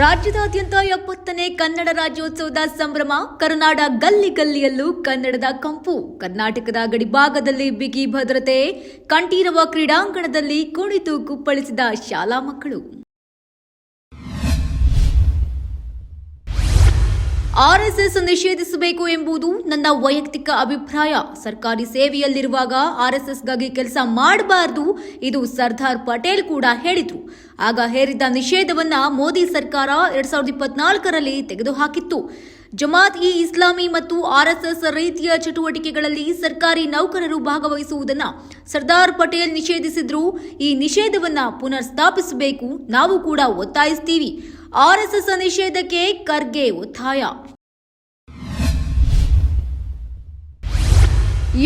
ರಾಜ್ಯದಾದ್ಯಂತ 70ನೇ ಕನ್ನಡ ರಾಜ್ಯೋತ್ಸವದ ಸಂಭ್ರಮ. ಕರುನಾಡ ಗಲ್ಲಿ ಗಲ್ಲಿಯಲ್ಲೂ ಕನ್ನಡದ ಕಂಪು. ಕರ್ನಾಟಕದ ಗಡಿಭಾಗದಲ್ಲಿ ಬಿಗಿ ಭದ್ರತೆ. ಕಂಠೀರವ ಕ್ರೀಡಾಂಗಣದಲ್ಲಿ ಕುಣಿತು ಕುಪ್ಪಳಿಸಿದ ಶಾಲಾ ಮಕ್ಕಳು. ಆರ್ಎಸ್ಎಸ್ ನಿಷೇಧಿಸಬೇಕು ಎಂಬುದು ನನ್ನ ವೈಯಕ್ತಿಕ ಅಭಿಪ್ರಾಯ. ಸರ್ಕಾರಿ ಸೇವೆಯಲ್ಲಿರುವಾಗ ಆರ್ಎಸ್ಎಸ್ಗಾಗಿ ಕೆಲಸ ಮಾಡಬಾರದು, ಇದು ಸರ್ದಾರ್ ಪಟೇಲ್ ಕೂಡ ಹೇಳಿದ್ರು. ಆಗ ಹೇರಿದ್ದ ನಿಷೇಧವನ್ನ ಮೋದಿ ಸರ್ಕಾರ 2024ರಲ್ಲಿ ತೆಗೆದುಹಾಕಿತ್ತು. ಜಮಾತ್ ಇ ಇಸ್ಲಾಮಿ ಮತ್ತು ಆರ್ಎಸ್ಎಸ್ ರೀತಿಯ ಚಟುವಟಿಕೆಗಳಲ್ಲಿ ಸರ್ಕಾರಿ ನೌಕರರು ಭಾಗವಹಿಸುವುದನ್ನು ಸರ್ದಾರ್ ಪಟೇಲ್ ನಿಷೇಧಿಸಿದ್ರು. ಈ ನಿಷೇಧವನ್ನ ಪುನರ್ ಸ್ಥಾಪಿಸಬೇಕು, ನಾವು ಕೂಡ ಒತ್ತಾಯಿಸ್ತೀವಿ. ಆರ್ಎಸ್ಎಸ್ ನಿಷೇಧಕ್ಕೆ ಖರ್ಗೆ ಒತ್ತಾಯ.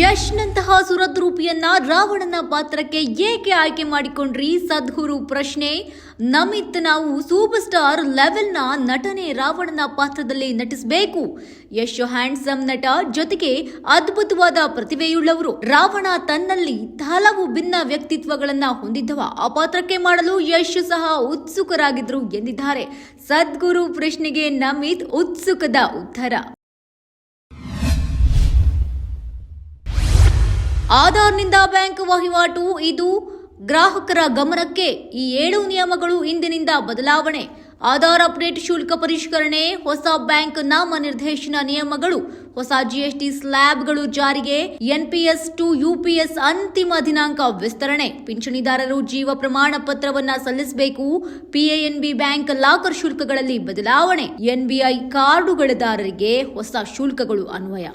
ಯಶ್ನಂತಹ ಸುರದ್ರೂಪಿಯನ್ನ ರಾವಣನ ಪಾತ್ರಕ್ಕೆ ಏಕೆ ಆಯ್ಕೆ ಮಾಡಿಕೊಂಡ್ರಿ? ಸದ್ಗುರು ಪ್ರಶ್ನೆ. ನಮಿತ್, ನಾವು ಸೂಪರ್ ಸ್ಟಾರ್ ಲೆವೆಲ್ನ ನಟನೆ ರಾವಣನ ಪಾತ್ರದಲ್ಲಿ ನಟಿಸಬೇಕು. ಯಶ್ ಹ್ಯಾಂಡ್ಸಮ್ ನಟ, ಜೊತೆಗೆ ಅದ್ಭುತವಾದ ಪ್ರತಿಭೆಯುಳ್ಳವರು. ರಾವಣ ತನ್ನಲ್ಲಿ ಹಲವು ಭಿನ್ನ ವ್ಯಕ್ತಿತ್ವಗಳನ್ನ ಹೊಂದಿದ್ದವ. ಆ ಪಾತ್ರಕ್ಕೆ ಮಾಡಲು ಯಶ್ ಸಹ ಉತ್ಸುಕರಾಗಿದ್ರು ಎಂದಿದ್ದಾರೆ. ಸದ್ಗುರು ಪ್ರಶ್ನೆಗೆ ನಮಿತ್ ಉತ್ಸುಕದ ಉತ್ತರ. ಆಧಾರ್ನಿಂದ ಬ್ಯಾಂಕ್ ವಹಿವಾಟು, ಇದು ಗ್ರಾಹಕರ ಗಮನಕ್ಕೆ. ಈ 7 ನಿಯಮಗಳು ಇಂದಿನಿಂದ ಬದಲಾವಣೆ. ಆಧಾರ್ ಅಪ್ಡೇಟ್ ಶುಲ್ಕ ಪರಿಷ್ಕರಣೆ, ಹೊಸ ಬ್ಯಾಂಕ್ ನಾಮನಿರ್ದೇಶನ ನಿಯಮಗಳು, ಹೊಸ ಜಿಎಸ್ಟಿ ಸ್ಲ್ಯಾಬ್ಗಳು ಜಾರಿಗೆ, ಎನ್ಪಿಎಸ್ ಟು ಯುಪಿಎಸ್ ಅಂತಿಮ ದಿನಾಂಕ ವಿಸ್ತರಣೆ, ಪಿಂಚಣಿದಾರರು ಜೀವ ಪ್ರಮಾಣ ಪತ್ರವನ್ನ ಸಲ್ಲಿಸಬೇಕು. ಪಿಎನ್ಬಿ ಬ್ಯಾಂಕ್ ಲಾಕರ್ ಶುಲ್ಕಗಳಲ್ಲಿ ಬದಲಾವಣೆ, ಎನ್ಬಿಐ ಕಾರ್ಡುಗಳದಾರರಿಗೆ ಹೊಸ ಶುಲ್ಕಗಳು ಅನ್ವಯ.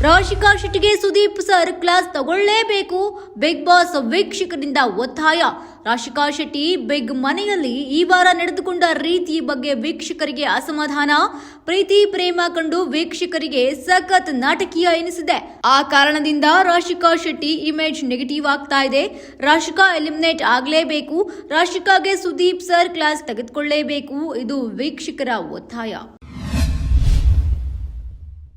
ರಾಶಿಕಾ ಶೆಟ್ಟಿಗೆ ಸುದೀಪ್ ಸರ್ ಕ್ಲಾಸ್ ತಗೊಳ್ಳೇಬೇಕು. ಬಿಗ್ ಬಾಸ್ ವೀಕ್ಷಕರಿಂದ ಒತ್ತಾಯ. ರಾಶಿಕಾ ಶೆಟ್ಟಿ ಬಿಗ್ ಮನೆಯಲ್ಲಿ ಈ ವಾರ ನಡೆದುಕೊಂಡ ರೀತಿ ಬಗ್ಗೆ ವೀಕ್ಷಕರಿಗೆ ಅಸಮಾಧಾನ. ಪ್ರೀತಿ ಪ್ರೇಮ ಕಂಡು ವೀಕ್ಷಕರಿಗೆ ಸಖತ್ ನಾಟಕೀಯ ಎನಿಸಿದೆ. ಆ ಕಾರಣದಿಂದ ರಾಶಿಕಾ ಶೆಟ್ಟಿ ಇಮೇಜ್ ನೆಗೆಟಿವ್ ಆಗ್ತಾ ಇದೆ. ರಾಶಿಕಾ ಎಲಿಮಿನೇಟ್ ಆಗಲೇಬೇಕು. ರಾಶಿಕಾಗೆ ಸುದೀಪ್ ಸರ್ ಕ್ಲಾಸ್ ತೆಗೆದುಕೊಳ್ಳಲೇಬೇಕು. ಇದು ವೀಕ್ಷಕರ ಒತ್ತಾಯ.